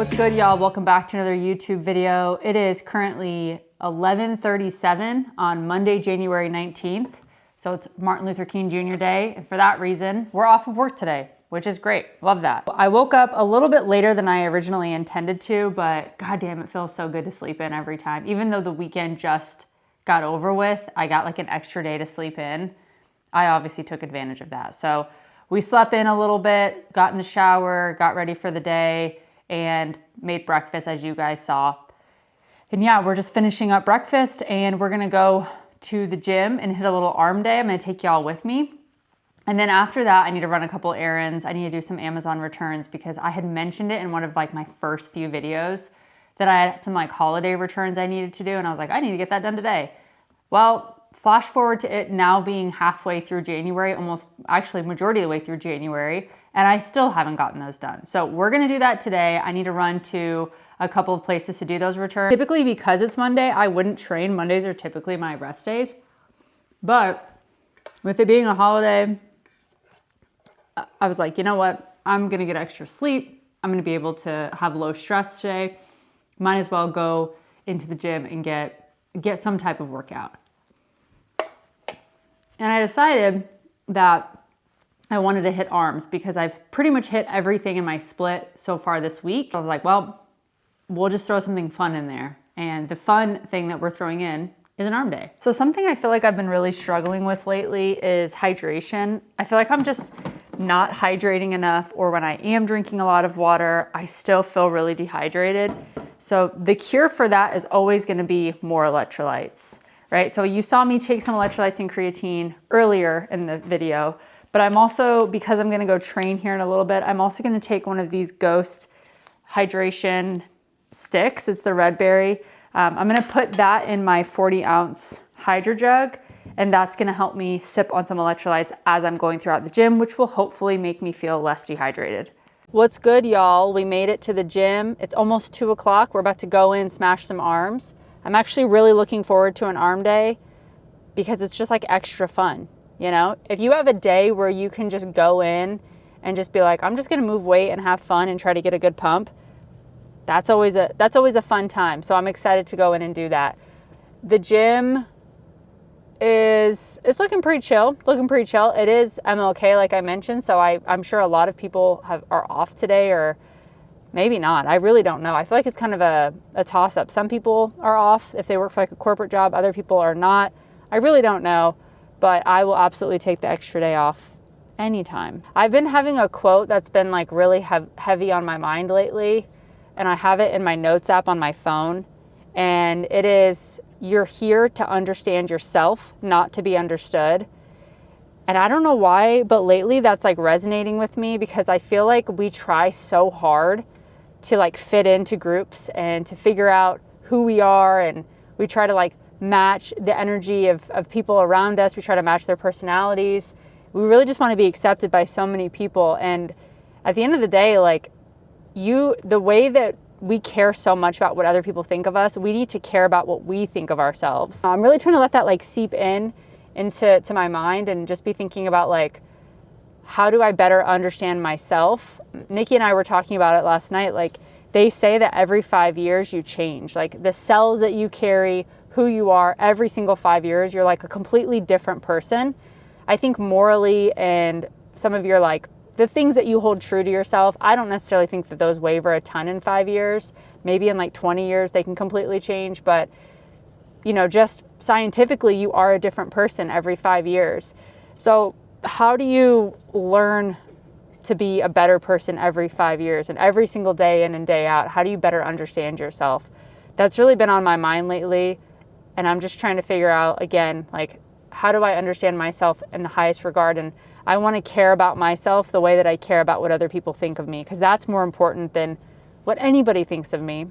What's good, y'all? Welcome back to another YouTube video. It is currently 11:37 on Monday, January 19th. So it's Martin Luther King Jr. Day. And for that reason, we're off of work today, which is great. Love that. I woke up a little bit later than I originally intended to, but goddamn, it feels so good to sleep in every time. Even though the weekend just got over with, I got like an extra day to sleep in. I obviously took advantage of that. So we slept in a little bit, got in the shower, got ready for the day, and made breakfast as you guys saw. And yeah, we're just finishing up breakfast and we're gonna go to the gym and hit a little arm day. I'm gonna take y'all with me. And then after that, I need to run a couple errands. I need to do some Amazon returns because I had mentioned it in one of like my first few videos that I had some like holiday returns I needed to do. And I was like, I need to get that done today. Well, flash forward to it now being halfway through January, almost actually majority of the way through January, and I still haven't gotten those done. So we're gonna do that today. I need to run to a couple of places to do those returns. Typically, because it's Monday, I wouldn't train. Mondays are typically my rest days. But with it being a holiday, I was like, you know what? I'm gonna get extra sleep. I'm gonna be able to have low stress today. Might as well go into the gym and get some type of workout. And I decided that I wanted to hit arms because I've pretty much hit everything in my split so far this week. I was like, well, we'll just throw something fun in there. And the fun thing that we're throwing in is an arm day. So something I feel like I've been really struggling with lately is hydration. I feel like I'm just not hydrating enough, or when I am drinking a lot of water, I still feel really dehydrated. So the cure for that is always gonna be more electrolytes, right? So you saw me take some electrolytes and creatine earlier in the video, but I'm also, because I'm gonna go train here in a little bit, I'm also gonna take one of these Ghost hydration sticks. It's the red berry. I'm gonna put that in my 40-ounce Hydro Jug, and that's gonna help me sip on some electrolytes as I'm going throughout the gym, which will hopefully make me feel less dehydrated. What's good, y'all? We made it to the gym. It's almost 2 o'clock. We're about to go in, smash some arms. I'm actually really looking forward to an arm day because it's just like extra fun. You know, if you have a day where you can just go in and just be like, I'm just gonna move weight and have fun and try to get a good pump, that's always a fun time. So I'm excited to go in and do that. The gym it's looking pretty chill. It is MLK, like I mentioned, so I'm sure a lot of people are off today, or maybe not. I really don't know. I feel like it's kind of a toss-up. Some people are off if they work for like a corporate job. Other people are not. I really don't know, but I will absolutely take the extra day off anytime. I've been having a quote that's been like really heavy on my mind lately, and I have it in my notes app on my phone, and it is, you're here to understand yourself, not to be understood. And I don't know why, but lately that's like resonating with me because I feel like we try so hard to like fit into groups and to figure out who we are, and we try to like match the energy of people around us. We try to match their personalities. We really just want to be accepted by so many people. And at the end of the day, like the way that we care so much about what other people think of us, we need to care about what we think of ourselves. I'm really trying to let that like seep into my mind and just be thinking about like, how do I better understand myself? Nikki and I were talking about it last night. Like, they say that every 5 years you change. Like, the cells that you carry, who you are, every single 5 years, you're like a completely different person. I think morally, and some of your like, the things that you hold true to yourself, I don't necessarily think that those waver a ton in 5 years. Maybe in like 20 years they can completely change, but you know, just scientifically, you are a different person every 5 years. So how do you learn to be a better person every 5 years, and every single day in and day out? How do you better understand yourself? That's really been on my mind lately. And I'm just trying to figure out, again, like, how do I understand myself in the highest regard? And I want to care about myself the way that I care about what other people think of me, because that's more important than what anybody thinks of me.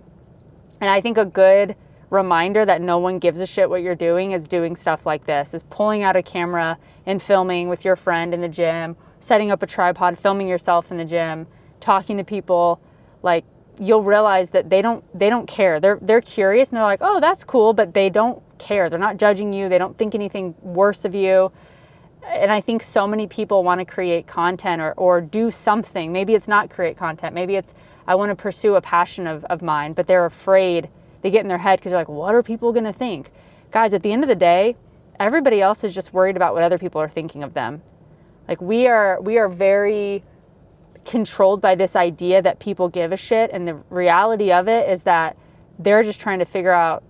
And I think a good reminder that no one gives a shit what you're doing is doing stuff like this, is pulling out a camera and filming with your friend in the gym, setting up a tripod, filming yourself in the gym, talking to people. Like, you'll realize that they don't care. They're curious and they're like, oh, that's cool, but they don't care. They're not judging you. They don't think anything worse of you. And I think so many people want to create content or do something. Maybe it's not create content. Maybe it's, I want to pursue a passion of mine, but they're afraid. They get in their head because they're like, what are people going to think? Guys, at the end of the day, everybody else is just worried about what other people are thinking of them. Like we are very controlled by this idea that people give a shit. And the reality of it is that they're just trying to figure out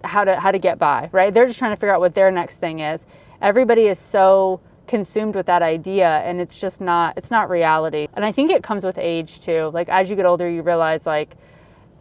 how to get by, right? They're just trying to figure out what their next thing is. Everybody is so consumed with that idea, and it's just not, it's not reality. And I think it comes with age too. Like as you get older, you realize like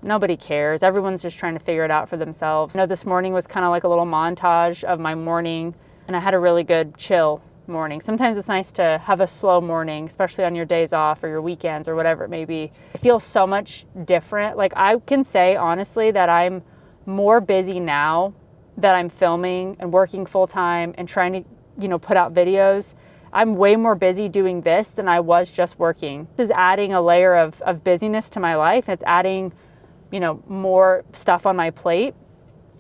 nobody cares. Everyone's just trying to figure it out for themselves. You know, this morning was kind of like a little montage of my morning, and I had a really good chill morning. Sometimes it's nice to have a slow morning, especially on your days off or your weekends or whatever it may be. It feels so much different. Like I can say honestly that I'm more busy now that I'm filming and working full time and trying to, you know, put out videos. I'm way more busy doing this than I was just working. This is adding a layer of busyness to my life. It's adding, you know, more stuff on my plate,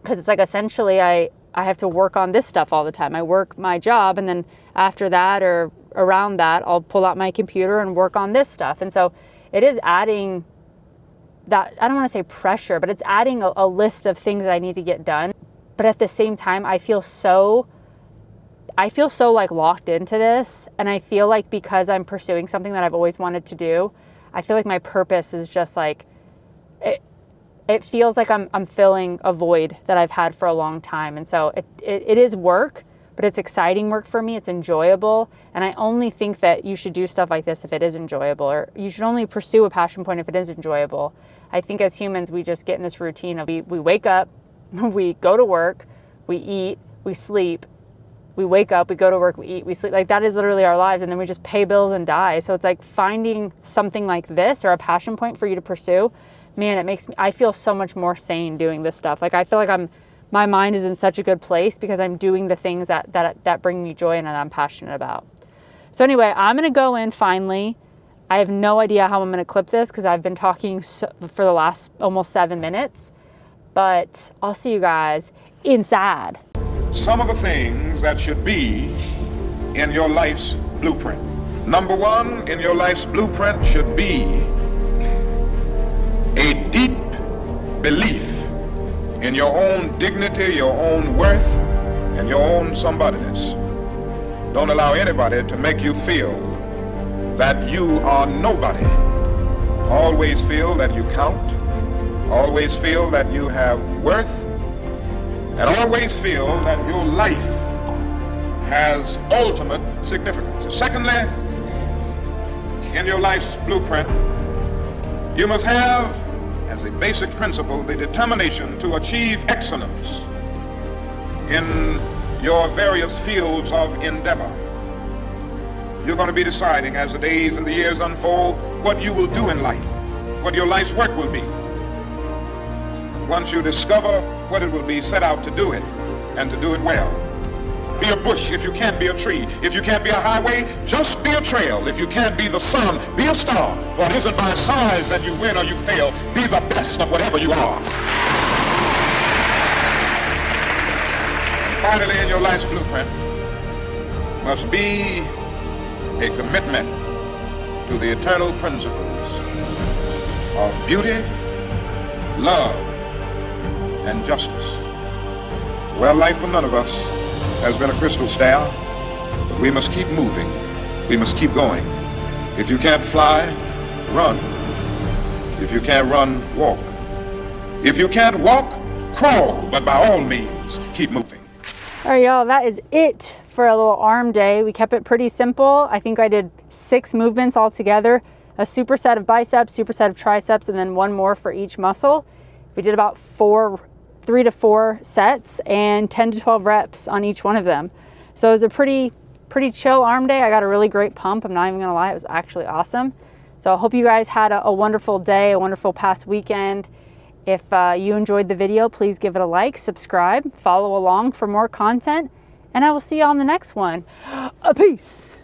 because it's like essentially I have to work on this stuff all the time. I work my job, and then after that or around that, I'll pull out my computer and work on this stuff. And so it is adding that, I don't want to say pressure, but it's adding a list of things that I need to get done. But at the same time, I feel so like locked into this. And I feel like because I'm pursuing something that I've always wanted to do, I feel like my purpose is just like, it feels like I'm filling a void that I've had for a long time. And so it is work, but it's exciting work for me. It's enjoyable. And I only think that you should do stuff like this if it is enjoyable, or you should only pursue a passion point if it is enjoyable. I think as humans, we just get in this routine of we wake up, we go to work, we eat, we sleep, we wake up, we go to work, we eat, we sleep. Like that is literally our lives. And then we just pay bills and die. So it's like finding something like this or a passion point for you to pursue. Man, it makes me, I feel so much more sane doing this stuff. Like I feel like my mind is in such a good place because I'm doing the things that bring me joy and that I'm passionate about. So anyway, I'm going to go in finally. I have no idea how I'm going to clip this because I've been talking for the last almost 7 minutes. But I'll see you guys inside. Some of the things that should be in your life's blueprint. Number one in your life's blueprint should be a deep belief in your own dignity, your own worth, and your own somebodyness. Don't allow anybody to make you feel that you are nobody. Always feel that you count. Always feel that you have worth, and always feel that your life has ultimate significance. Secondly, in your life's blueprint, you must have, as a basic principle, the determination to achieve excellence in your various fields of endeavor. You're going to be deciding as the days and the years unfold what you will do in life, what your life's work will be. Once you discover what it will be, set out to do it, and to do it well. Be a bush if you can't be a tree. If you can't be a highway, just be a trail. If you can't be the sun, be a star. For it isn't by size that you win or you fail. Be the best of whatever you are. And finally, in your life's blueprint must be a commitment to the eternal principles of beauty, love, and justice. Well, life for none of us has been a crystal stair, but we must keep moving. We must keep going. If you can't fly, run. If you can't run, walk. If you can't walk, crawl, but by all means, keep moving. All right, y'all, that is it for a little arm day. We kept it pretty simple. I think I did 6 movements all together, a superset of biceps, superset of triceps, and then one more for each muscle. We did about 3 to 4 sets and 10 to 12 reps on each one of them. So it was a pretty chill arm day. I got a really great pump. I'm not even gonna lie, it was actually awesome. So I hope you guys had a wonderful day, a wonderful past weekend. If you enjoyed the video, please give it a like, subscribe, follow along for more content, and I will see you on the next one. Peace.